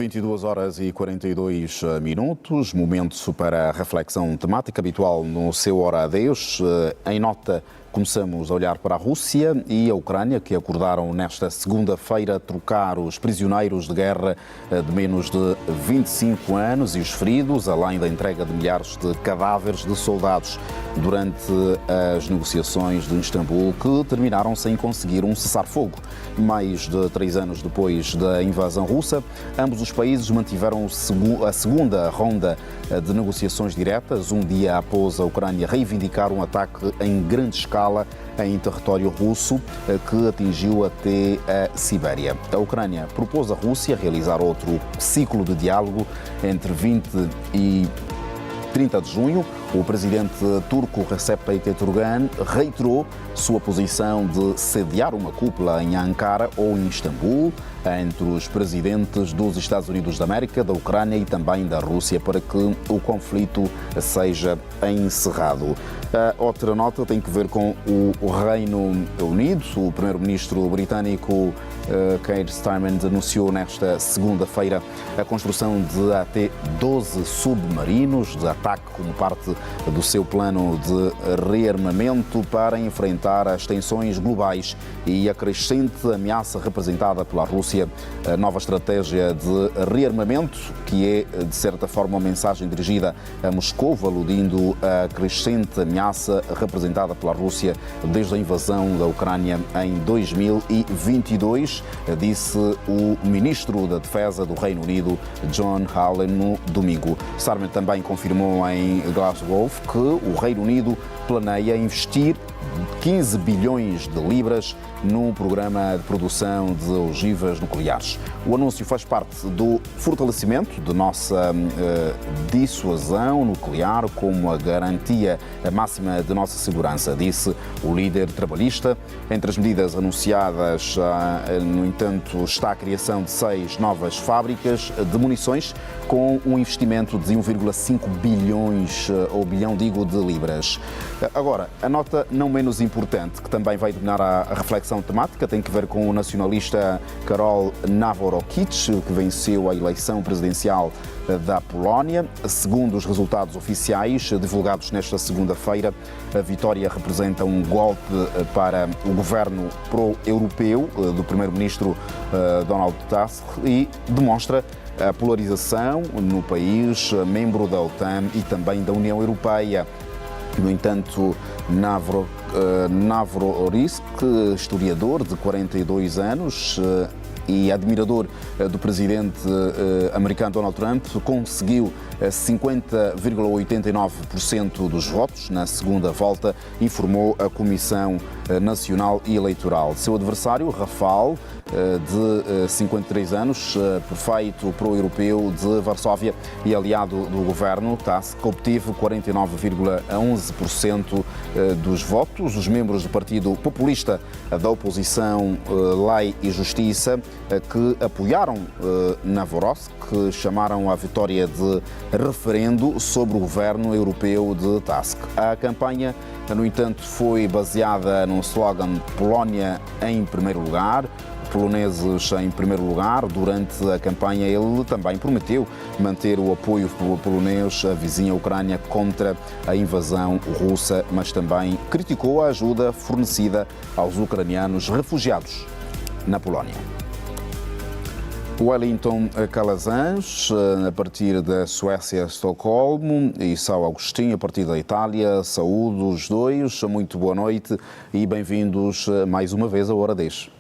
22 horas e 42 minutos, momento para a reflexão temática habitual no seu Hora a Deus. Em nota, começamos a olhar para a Rússia e a Ucrânia, que acordaram nesta segunda-feira trocar os prisioneiros de guerra de menos de 25 anos e os feridos, além da entrega de milhares de cadáveres de soldados durante as negociações de Istambul, que terminaram sem conseguir um cessar-fogo. Mais de 3 anos depois da invasão russa, ambos os países mantiveram a segunda ronda de negociações diretas, um dia após a Ucrânia reivindicar um ataque em grande escala em território russo que atingiu até a Sibéria. A Ucrânia propôs à Rússia realizar outro ciclo de diálogo entre 20 e 30 de junho. O presidente turco Recep Tayyip Erdogan reiterou sua posição de sediar uma cúpula em Ankara ou em Istambul entre os presidentes dos Estados Unidos da América, da Ucrânia e também da Rússia para que o conflito seja encerrado. A outra nota tem que ver com o Reino Unido. O primeiro-ministro britânico Keir Starmer anunciou nesta segunda-feira a construção de até 12 submarinos de ataque como parte do seu plano de rearmamento para enfrentar as tensões globais e a crescente ameaça representada pela Rússia. A nova estratégia de rearmamento, que é, de certa forma, uma mensagem dirigida a Moscou, aludindo à crescente ameaça representada pela Rússia desde a invasão da Ucrânia em 2022, disse o ministro da Defesa do Reino Unido, John Howland, no domingo. Starmer também confirmou em Glasgow que o Reino Unido planeia investir 15 bilhões de libras num programa de produção de ogivas nucleares. O anúncio faz parte do fortalecimento de nossa dissuasão nuclear como a garantia máxima de nossa segurança, disse o líder trabalhista. Entre as medidas anunciadas, no entanto, está a criação de 6 novas fábricas de munições com um investimento de 1,5 bilhões, ou bilhão, digo, de libras. Agora, a nota não menos importante, que também vai dominar a reflexão temática, tem que ver com o nacionalista Karol Nawrocki, que venceu a eleição presidencial da Polónia. Segundo os resultados oficiais divulgados nesta segunda-feira, a vitória representa um golpe para o governo pró-europeu do primeiro-ministro Donald Tusk e demonstra a polarização no país, membro da OTAN e também da União Europeia. No entanto, Nawrocki, historiador de 42 anos e admirador do presidente americano Donald Trump, conseguiu 50,89% dos votos na segunda volta, informou a Comissão Nacional Eleitoral. Seu adversário, Rafal, de 53 anos, prefeito pró-europeu de Varsóvia e aliado do governo, Tusk, obteve 49,11% dos votos. Os membros do Partido Populista da oposição Lei e Justiça, que apoiaram Nawrocki, chamaram a vitória de referendo sobre o governo europeu de Tusk. A campanha, no entanto, foi baseada num slogan Polónia em primeiro lugar, poloneses em primeiro lugar. Durante a campanha ele também prometeu manter o apoio polonês à vizinha Ucrânia contra a invasão russa, mas também criticou a ajuda fornecida aos ucranianos refugiados na Polónia. Wellington Calazans, a partir da Suécia, Estocolmo, e São Agostinho, a partir da Itália. Saúdo os dois, muito boa noite e bem-vindos mais uma vez à Hora 10.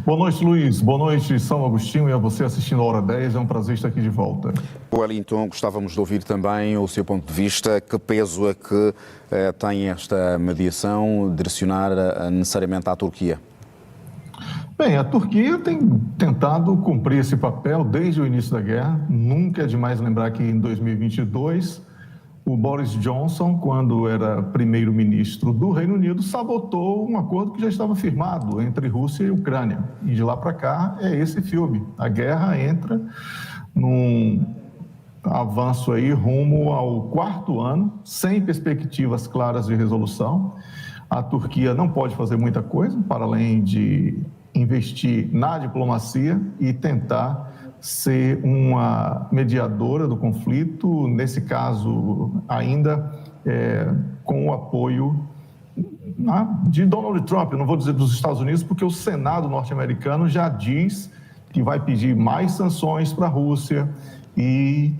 Boa noite, Luís. Boa noite, São Agostinho, e a você assistindo a Hora 10. É um prazer estar aqui de volta. Wellington, gostávamos de ouvir também o seu ponto de vista. Que peso é que tem esta mediação direcionar necessariamente à Turquia? Bem, a Turquia tem tentado cumprir esse papel desde o início da guerra. Nunca é demais lembrar que em 2022, o Boris Johnson, quando era primeiro-ministro do Reino Unido, sabotou um acordo que já estava firmado entre Rússia e Ucrânia. E de lá para cá é esse filme. A guerra entra num avanço aí rumo ao 4º ano, sem perspectivas claras de resolução. A Turquia não pode fazer muita coisa, para além de investir na diplomacia e tentar ser uma mediadora do conflito, nesse caso ainda com o apoio de Donald Trump. Eu não vou dizer dos Estados Unidos, porque o Senado norte-americano já diz que vai pedir mais sanções para a Rússia e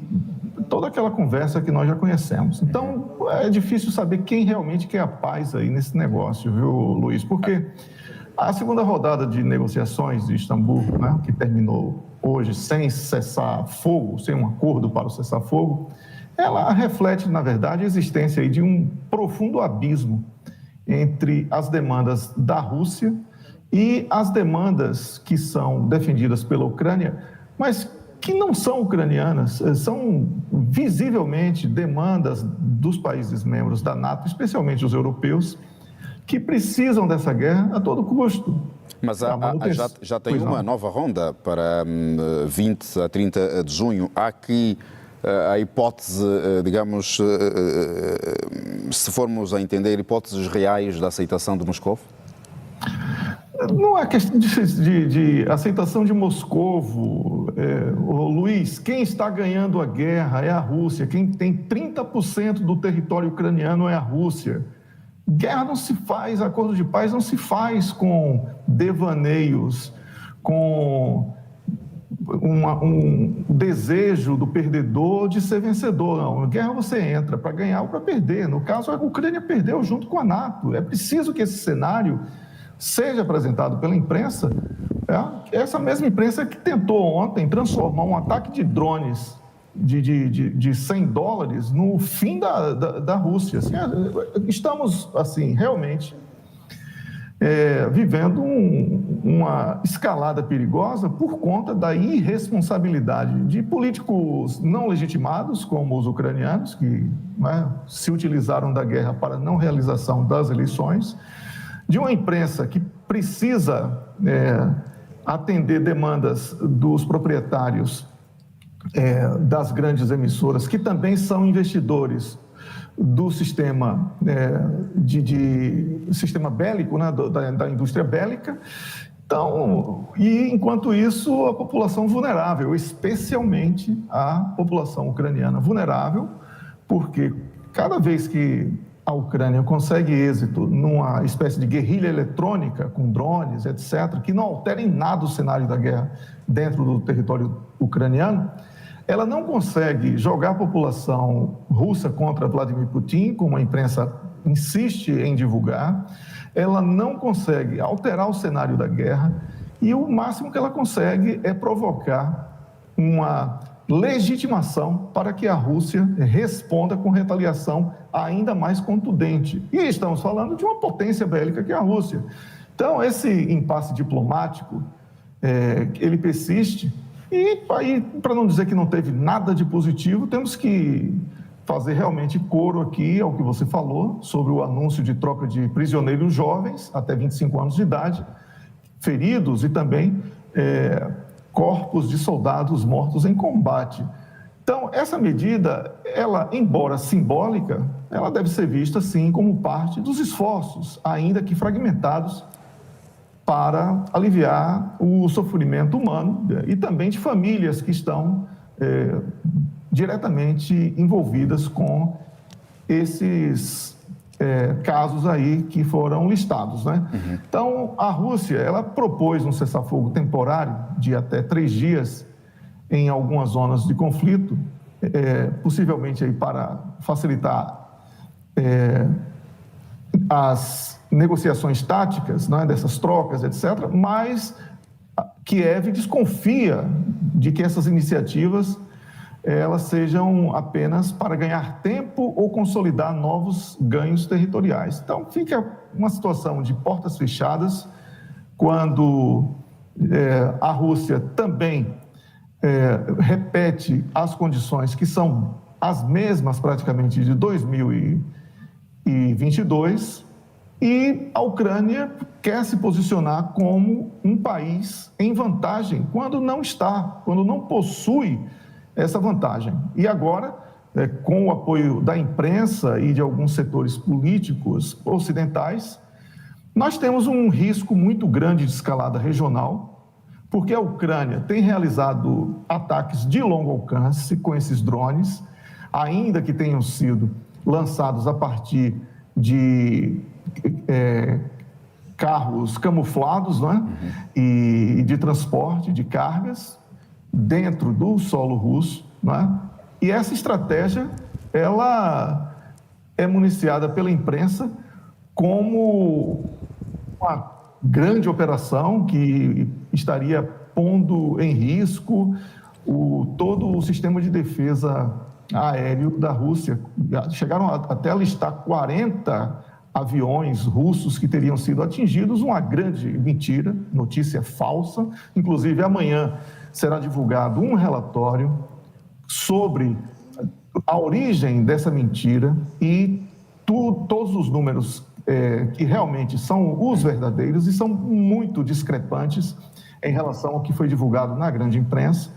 toda aquela conversa que nós já conhecemos. Então, é difícil saber quem realmente quer a paz aí nesse negócio, viu, Luiz? Porque a segunda rodada de negociações de Istambul, né, que terminou hoje sem cessar-fogo, sem um acordo para o cessar-fogo, ela reflete, na verdade, a existência aí de um profundo abismo entre as demandas da Rússia e as demandas que são defendidas pela Ucrânia, mas que não são ucranianas, são visivelmente demandas dos países membros da NATO, especialmente os europeus, que precisam dessa guerra a todo custo. Mas já tem uma nova ronda para 20 a 30 de junho. Há aqui a hipótese, digamos, se formos a entender, hipóteses reais da aceitação de Moscou? Não é questão de aceitação de Moscovo, Luiz. Quem está ganhando a guerra é a Rússia. Quem tem 30% do território ucraniano é a Rússia. Guerra não se faz, acordo de paz não se faz com devaneios, com um desejo do perdedor de ser vencedor. Não, guerra você entra para ganhar ou para perder. No caso, a Ucrânia perdeu junto com a NATO. É preciso que esse cenário seja apresentado pela imprensa, essa mesma imprensa que tentou ontem transformar um ataque de drones de $100 no fim da Rússia. Assim, estamos, assim, realmente vivendo uma escalada perigosa por conta da irresponsabilidade de políticos não legitimados, como os ucranianos, que se utilizaram da guerra para não realização das eleições, de uma imprensa que precisa atender demandas dos proprietários das grandes emissoras, que também são investidores do sistema, sistema bélico, né, da indústria bélica. Então, e enquanto isso, a população vulnerável, especialmente a população ucraniana vulnerável, porque cada vez que a Ucrânia consegue êxito numa espécie de guerrilha eletrônica com drones, etc., que não altera em nada o cenário da guerra dentro do território ucraniano, ela não consegue jogar a população russa contra Vladimir Putin, como a imprensa insiste em divulgar, ela não consegue alterar o cenário da guerra e o máximo que ela consegue é provocar uma legitimação para que a Rússia responda com retaliação ainda mais contundente. E estamos falando de uma potência bélica que é a Rússia. Então, esse impasse diplomático, ele persiste. E aí, para não dizer que não teve nada de positivo, temos que fazer realmente coro aqui ao que você falou sobre o anúncio de troca de prisioneiros jovens até 25 anos de idade, feridos e também corpos de soldados mortos em combate. Então, essa medida, ela, embora simbólica, ela deve ser vista, sim, como parte dos esforços, ainda que fragmentados, para aliviar o sofrimento humano e também de famílias que estão diretamente envolvidas com esses casos aí que foram listados, né? Uhum. Então, a Rússia, ela propôs um cessar-fogo temporário de até 3 dias em algumas zonas de conflito, possivelmente aí para facilitar as negociações táticas, né, dessas trocas, etc., mas Kiev desconfia de que essas iniciativas elas sejam apenas para ganhar tempo ou consolidar novos ganhos territoriais. Então, fica uma situação de portas fechadas, quando a Rússia também repete as condições que são as mesmas praticamente de 2022, e a Ucrânia quer se posicionar como um país em vantagem, quando não está, quando não possui essa vantagem. E agora, com o apoio da imprensa e de alguns setores políticos ocidentais, nós temos um risco muito grande de escalada regional, porque a Ucrânia tem realizado ataques de longo alcance com esses drones, ainda que tenham sido lançados a partir de carros camuflados, não é? E de transporte de cargas dentro do solo russo, não é? E essa estratégia, ela é municiada pela imprensa como uma grande operação que estaria pondo em risco todo o sistema de defesa aéreo da Rússia. Chegaram até a listar 40 aviões russos que teriam sido atingidos, uma grande mentira, notícia falsa. Inclusive, amanhã será divulgado um relatório sobre a origem dessa mentira e todos os números que realmente são os verdadeiros e são muito discrepantes em relação ao que foi divulgado na grande imprensa.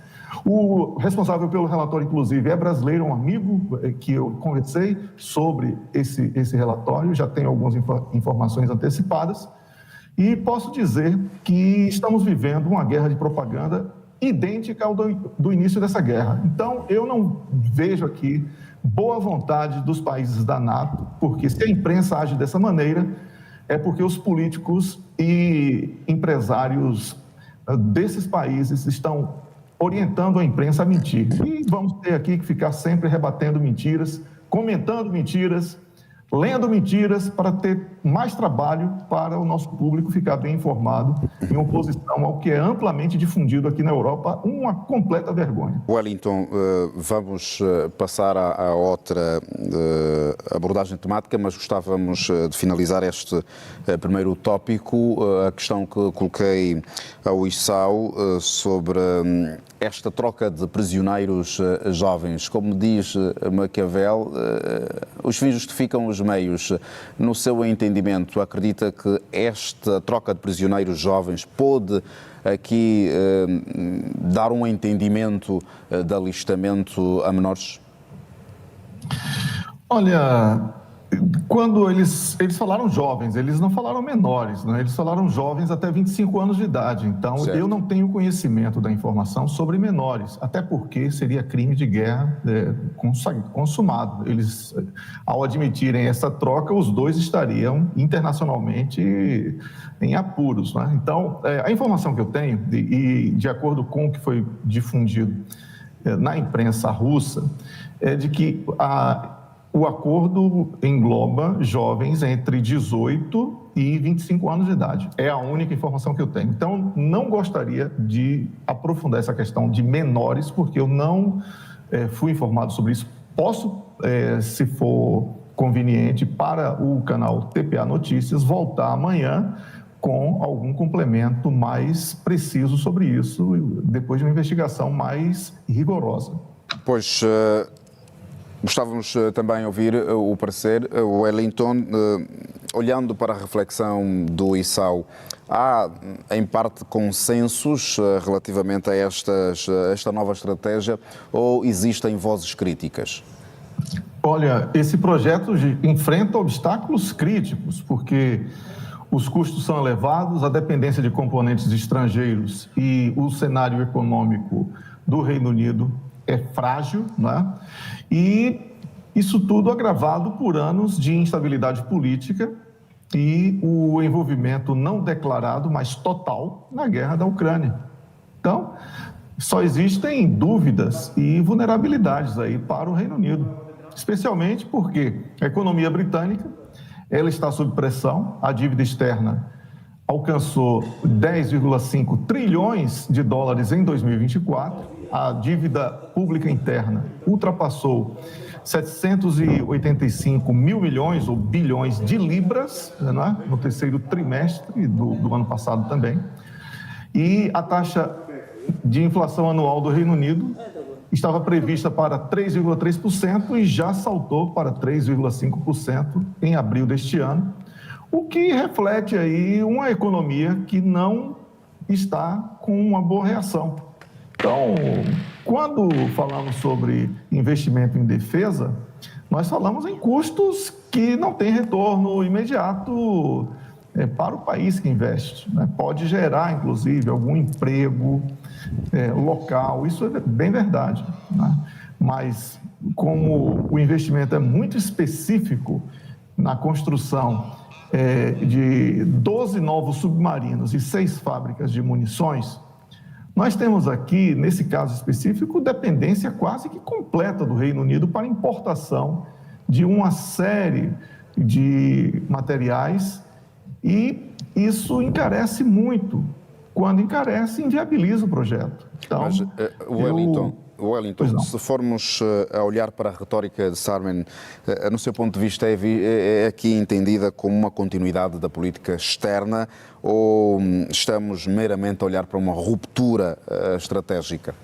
O responsável pelo relatório, inclusive, é brasileiro, um amigo que eu conversei sobre esse relatório, já tenho algumas informações antecipadas, e posso dizer que estamos vivendo uma guerra de propaganda idêntica ao do início dessa guerra. Então, eu não vejo aqui boa vontade dos países da NATO, porque se a imprensa age dessa maneira, é porque os políticos e empresários desses países estão orientando a imprensa a mentir. E vamos ter aqui que ficar sempre rebatendo mentiras, comentando mentiras, lendo mentiras para ter mais trabalho para o nosso público ficar bem informado em oposição ao que é amplamente difundido aqui na Europa, uma completa vergonha. Wellington, vamos passar à outra abordagem temática, mas gostávamos de finalizar este primeiro tópico, a questão que coloquei ao Issao sobre esta troca de prisioneiros jovens. Como diz Maquiavel, os fins justificam os meios. No seu entendimento, acredita que esta troca de prisioneiros jovens pode aqui dar um entendimento de alistamento a menores? Olha, quando eles falaram jovens, eles não falaram menores, né? Eles falaram jovens até 25 anos de idade. Então, certo. Eu não tenho conhecimento da informação sobre menores, até porque seria crime de guerra consumado. Eles, ao admitirem essa troca, os dois estariam internacionalmente em apuros, né? Então, a informação que eu tenho, e de acordo com o que foi difundido na imprensa russa, é de que o acordo engloba jovens entre 18 e 25 anos de idade. É a única informação que eu tenho. Então, não gostaria de aprofundar essa questão de menores, porque eu não fui informado sobre isso. Posso, se for conveniente, para o canal TPA Notícias, voltar amanhã com algum complemento mais preciso sobre isso, depois de uma investigação mais rigorosa. Pois... Gostávamos também de ouvir o parecer, o Wellington, olhando para a reflexão do Issao, há em parte consensos relativamente a esta nova estratégia ou existem vozes críticas? Olha, esse projeto enfrenta obstáculos críticos, porque os custos são elevados, a dependência de componentes estrangeiros e o cenário econômico do Reino Unido é frágil, né? E isso tudo agravado por anos de instabilidade política e o envolvimento não declarado, mas total, na guerra da Ucrânia. Então, só existem dúvidas e vulnerabilidades aí para o Reino Unido, especialmente porque a economia britânica ela está sob pressão, a dívida externa alcançou 10,5 trilhões de dólares em 2024, a dívida pública interna ultrapassou 785 mil milhões ou bilhões de libras, né, no terceiro trimestre do ano passado também. E a taxa de inflação anual do Reino Unido estava prevista para 3,3% e já saltou para 3,5% em abril deste ano, o que reflete aí uma economia que não está com uma boa reação. Então, quando falamos sobre investimento em defesa, nós falamos em custos que não têm retorno imediato para o país que investe, né? Pode gerar, inclusive, algum emprego local, isso é bem verdade, né? Mas como o investimento é muito específico na construção de 12 novos submarinos e 6 fábricas de munições, nós temos aqui, nesse caso específico, dependência quase que completa do Reino Unido para importação de uma série de materiais, e isso encarece muito. Quando encarece, inviabiliza o projeto. Então, mas, Wellington, se formos a olhar para a retórica de Sarmen, no seu ponto de vista, é aqui entendida como uma continuidade da política externa, ou estamos meramente a olhar para uma ruptura estratégica?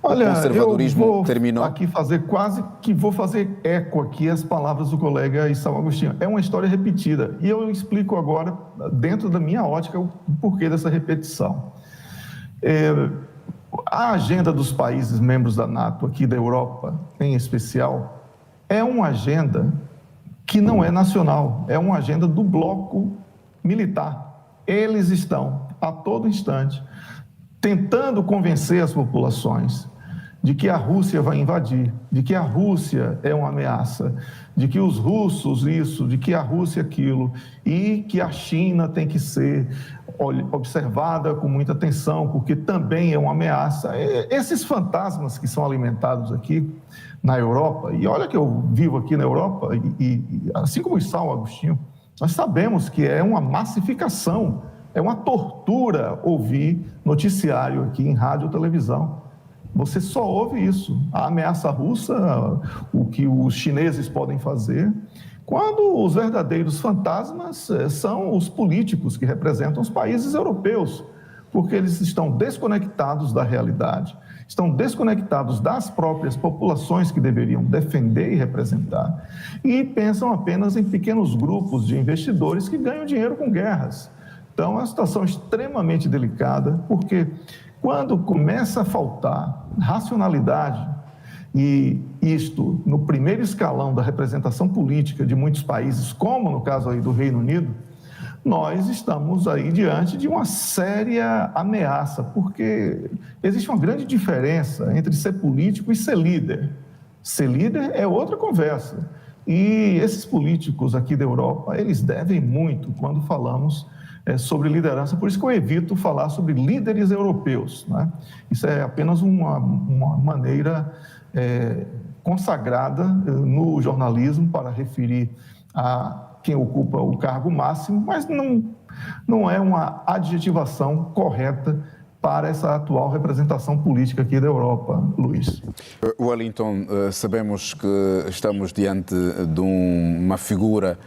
Olha, o conservadorismo eu vou terminou? aqui vou fazer eco aqui as palavras do colega Issao Agostinho. É uma história repetida, e eu explico agora, dentro da minha ótica, o porquê dessa repetição. A agenda dos países membros da NATO, aqui da Europa em especial, é uma agenda que não é nacional, é uma agenda do bloco militar. Eles estão, a todo instante, tentando convencer as populações de que a Rússia vai invadir, de que a Rússia é uma ameaça, de que os russos isso, de que a Rússia aquilo, e que a China tem que ser observada com muita atenção, porque também é uma ameaça. Esses fantasmas que são alimentados aqui na Europa, e olha que eu vivo aqui na Europa, e assim como o Issao Agostinho, nós sabemos que é uma massificação, é uma tortura ouvir noticiário aqui em rádio ou televisão. Você só ouve isso, a ameaça russa, o que os chineses podem fazer, quando os verdadeiros fantasmas são os políticos que representam os países europeus, porque eles estão desconectados da realidade, estão desconectados das próprias populações que deveriam defender e representar, e pensam apenas em pequenos grupos de investidores que ganham dinheiro com guerras. Então, é uma situação extremamente delicada, porque quando começa a faltar racionalidade, e isto no primeiro escalão da representação política de muitos países, como no caso aí do Reino Unido, nós estamos aí diante de uma séria ameaça, porque existe uma grande diferença entre ser político e ser líder. Ser líder é outra conversa. E esses políticos aqui da Europa, eles devem muito quando falamos sobre liderança, por isso que eu evito falar sobre líderes europeus, né? Isso é apenas uma maneira consagrada no jornalismo para referir a quem ocupa o cargo máximo, mas não é uma adjetivação correta para essa atual representação política aqui da Europa, Luís. Wellington, sabemos que estamos diante de uma figura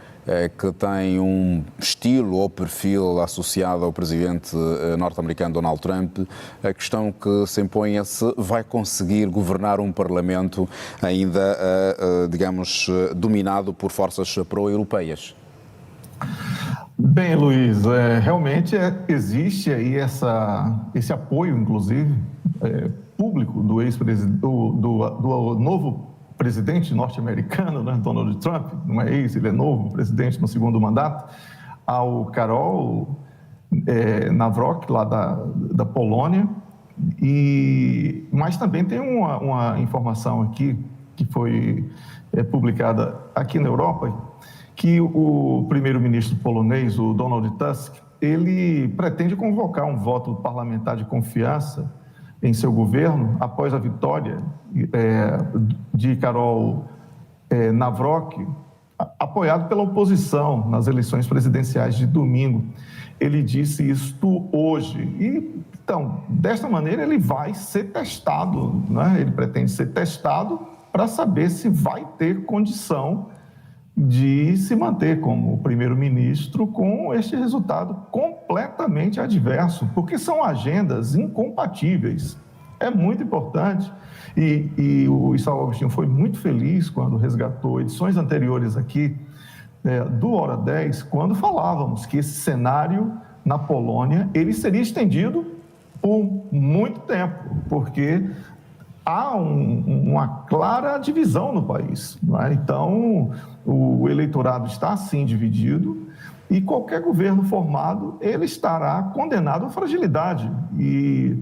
que tem um estilo ou perfil associado ao presidente norte-americano Donald Trump. A questão que se impõe é se vai conseguir governar um parlamento ainda, digamos, dominado por forças pró-europeias. Bem, Luís, realmente existe aí esse apoio, inclusive, público do ex-presidente, do novo presidente norte-americano, né, Donald Trump, não é ex, ele é novo presidente no segundo mandato, ao Karol Nawrock, lá da Polônia, mas também tem uma informação aqui, que foi publicada aqui na Europa, que o primeiro-ministro polonês, o Donald Tusk, ele pretende convocar um voto parlamentar de confiança em seu governo após a vitória de Karol Nawrock, apoiado pela oposição nas eleições presidenciais de domingo. Ele disse isto hoje. E, então, desta maneira, ele vai ser testado, né? Ele pretende ser testado para saber se vai ter condição de se manter como primeiro-ministro com este resultado completamente adverso, porque são agendas incompatíveis. É muito importante, e o Issao Agostinho foi muito feliz quando resgatou edições anteriores aqui do Hora 10, quando falávamos que esse cenário na Polônia ele seria estendido por muito tempo, porque há uma clara divisão no país, não é? Então, o eleitorado está assim dividido E qualquer governo formado, ele estará condenado à fragilidade. E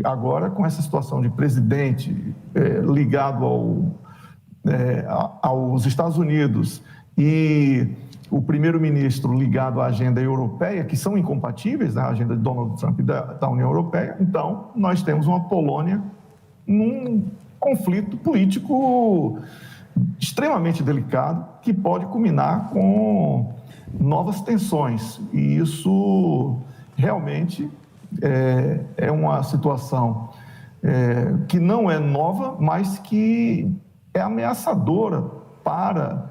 agora, com essa situação de presidente ligado aos Estados Unidos e o primeiro-ministro ligado à agenda europeia, que são incompatíveis, né, a agenda de Donald Trump e da União Europeia, então nós temos uma Polônia num conflito político extremamente delicado que pode culminar com novas tensões. E isso realmente é uma situação que não é nova, mas que é ameaçadora para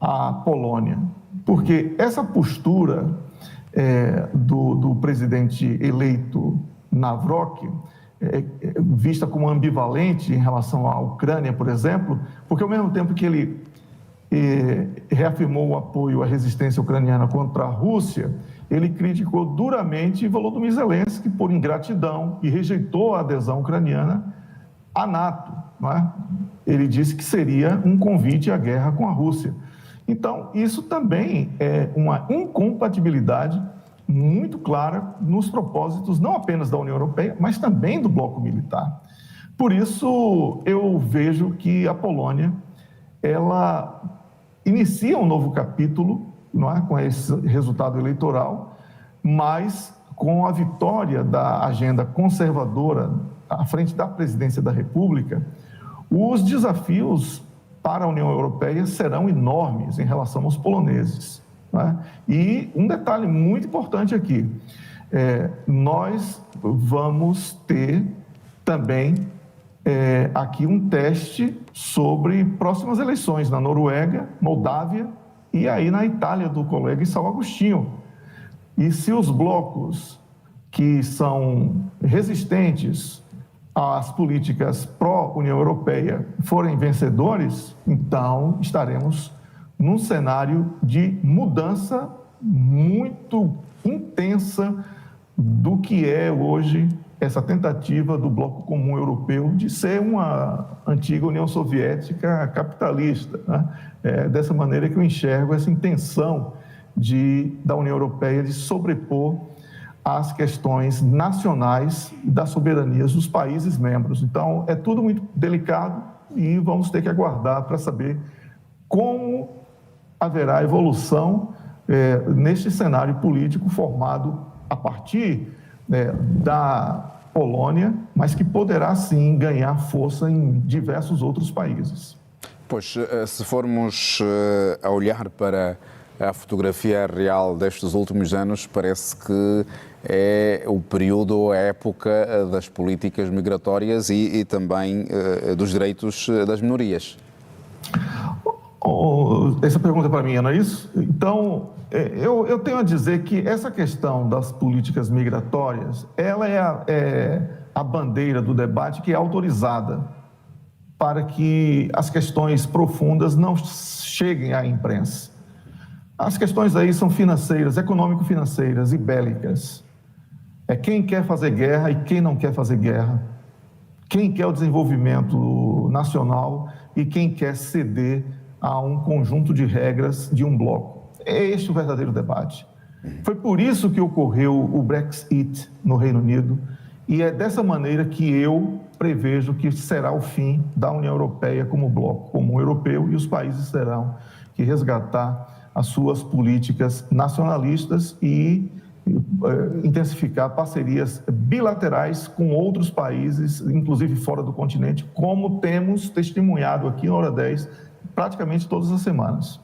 a Polônia. Porque essa postura do presidente eleito Nawrocki, vista como ambivalente em relação à Ucrânia, por exemplo, porque ao mesmo tempo que ele reafirmou o apoio à resistência ucraniana contra a Rússia, ele criticou duramente Volodymyr Zelensky por ingratidão e rejeitou a adesão ucraniana à NATO, não é? Ele disse que seria um convite à guerra com a Rússia. Então, isso também é uma incompatibilidade muito clara nos propósitos não apenas da União Europeia, mas também do bloco militar. Por isso, eu vejo que a Polônia, ela inicia um novo capítulo, não é, com esse resultado eleitoral, mas com a vitória da agenda conservadora à frente da presidência da República, os desafios para a União Europeia serão enormes em relação aos poloneses, né? E um detalhe muito importante aqui, nós vamos ter também aqui um teste sobre próximas eleições na Noruega, Moldávia e aí na Itália do colega São Agostinho. E se os blocos que são resistentes às políticas pró-União Europeia forem vencedores, então estaremos num cenário de mudança muito intensa do que é hoje essa tentativa do Bloco Comum Europeu de ser uma antiga União Soviética capitalista, né? Dessa maneira que eu enxergo essa intenção da União Europeia de sobrepor as questões nacionais das soberanias dos países membros. Então, é tudo muito delicado e vamos ter que aguardar para saber como haverá evolução neste cenário político formado a partir da Polônia, mas que poderá sim ganhar força em diversos outros países. Pois, se formos a olhar para a fotografia real destes últimos anos, parece que é o período, a época das políticas migratórias e também dos direitos das minorias. Essa pergunta é para mim, não é isso? Então, eu tenho a dizer que essa questão das políticas migratórias, ela é a bandeira do debate que é autorizada para que as questões profundas não cheguem à imprensa. As questões aí são financeiras, econômico-financeiras e bélicas. É quem quer fazer guerra e quem não quer fazer guerra. Quem quer o desenvolvimento nacional e quem quer ceder a um conjunto de regras de um bloco. É este o verdadeiro debate. Foi por isso que ocorreu o Brexit no Reino Unido e é dessa maneira que eu prevejo que será o fim da União Europeia como bloco comum europeu e os países terão que resgatar as suas políticas nacionalistas e intensificar parcerias bilaterais com outros países, inclusive fora do continente, como temos testemunhado aqui na Hora 10 praticamente todas as semanas.